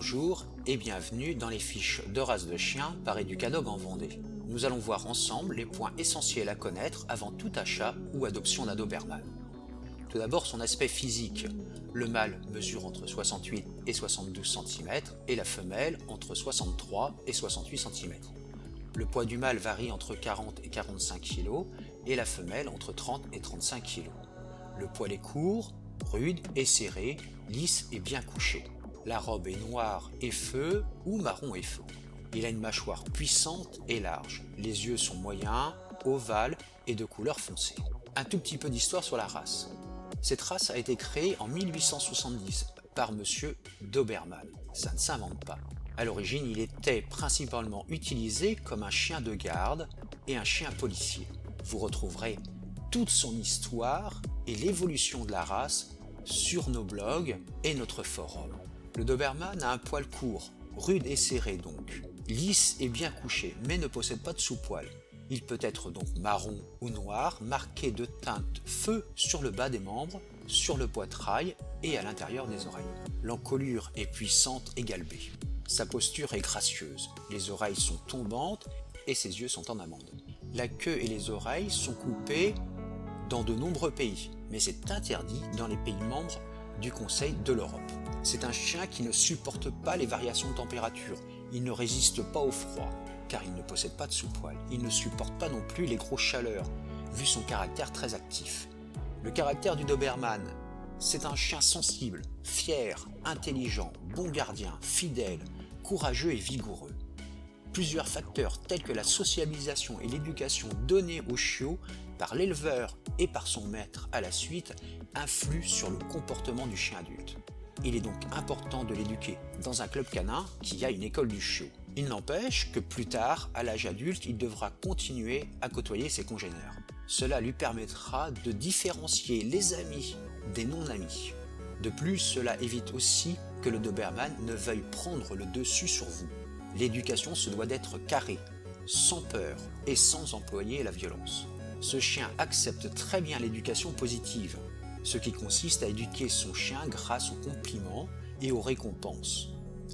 Bonjour et bienvenue dans les fiches de race de chien par Educadog en Vendée. Nous allons voir ensemble les points essentiels à connaître avant tout achat ou adoption d'un Doberman. Tout d'abord son aspect physique. Le mâle mesure entre 68 et 72 cm et la femelle entre 63 et 68 cm. Le poids du mâle varie entre 40 et 45 kg et la femelle entre 30 et 35 kg. Le poil est court, rude et serré, lisse et bien couché. La robe est noire et feu ou marron et feu. Il a une mâchoire puissante et large. Les yeux sont moyens, ovales et de couleur foncée. Un tout petit peu d'histoire sur la race. Cette race a été créée en 1870 par monsieur Doberman. Ça ne s'invente pas. À l'origine, il était principalement utilisé comme un chien de garde et un chien policier. Vous retrouverez toute son histoire et l'évolution de la race sur nos blogs et notre forum. Le Doberman a un poil court, rude et serré donc, lisse et bien couché, mais ne possède pas de sous-poil. Il peut être donc marron ou noir, marqué de teinte feu sur le bas des membres, sur le poitrail et à l'intérieur des oreilles. L'encolure est puissante et galbée. Sa posture est gracieuse, les oreilles sont tombantes et ses yeux sont en amande. La queue et les oreilles sont coupées dans de nombreux pays, mais c'est interdit dans les pays membres du Conseil de l'Europe. C'est un chien qui ne supporte pas les variations de température, il ne résiste pas au froid, car il ne possède pas de sous-poil. Il ne supporte pas non plus les grosses chaleurs, vu son caractère très actif. Le caractère du Doberman, c'est un chien sensible, fier, intelligent, bon gardien, fidèle, courageux et vigoureux. Plusieurs facteurs tels que la socialisation et l'éducation donnée aux chiots par l'éleveur et par son maître à la suite influent sur le comportement du chien adulte. Il est donc important de l'éduquer dans un club canin qui a une école du chiot. Il n'empêche que plus tard, à l'âge adulte, il devra continuer à côtoyer ses congénères. Cela lui permettra de différencier les amis des non-amis. De plus, cela évite aussi que le Doberman ne veuille prendre le dessus sur vous. L'éducation se doit d'être carrée, sans peur et sans employer la violence. Ce chien accepte très bien l'éducation positive, ce qui consiste à éduquer son chien grâce aux compliments et aux récompenses.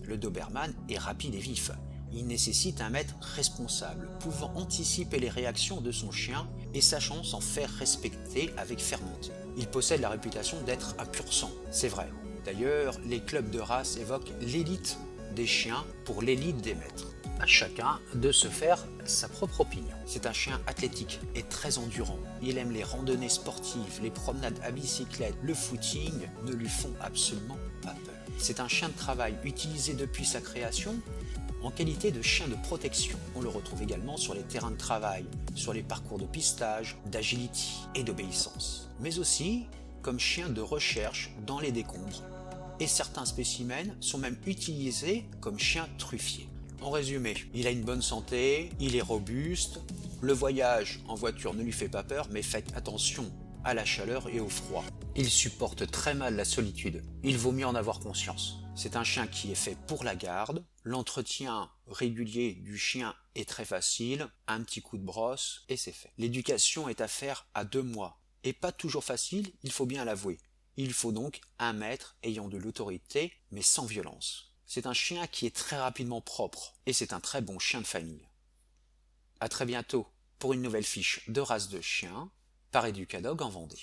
Le Doberman est rapide et vif. Il nécessite un maître responsable, pouvant anticiper les réactions de son chien et sachant s'en faire respecter avec fermeté. Il possède la réputation d'être un pur sang, c'est vrai. D'ailleurs, les clubs de race évoquent l'élite des chiens pour l'élite des maîtres. À chacun de se faire sa propre opinion. C'est un chien athlétique et très endurant. Il aime les randonnées sportives, les promenades à bicyclette, le footing ne lui font absolument pas peur. C'est un chien de travail utilisé depuis sa création en qualité de chien de protection. On le retrouve également sur les terrains de travail, sur les parcours de pistage, d'agility et d'obéissance. Mais aussi comme chien de recherche dans les décombres. Et certains spécimens sont même utilisés comme chiens truffiers. En résumé, il a une bonne santé, il est robuste, le voyage en voiture ne lui fait pas peur, mais faites attention à la chaleur et au froid. Il supporte très mal la solitude, il vaut mieux en avoir conscience. C'est un chien qui est fait pour la garde, l'entretien régulier du chien est très facile, un petit coup de brosse et c'est fait. L'éducation est à faire à 2 mois, et pas toujours facile, il faut bien l'avouer. Il faut donc un maître ayant de l'autorité, mais sans violence. C'est un chien qui est très rapidement propre, et c'est un très bon chien de famille. À très bientôt pour une nouvelle fiche de race de chien par Educadog en Vendée.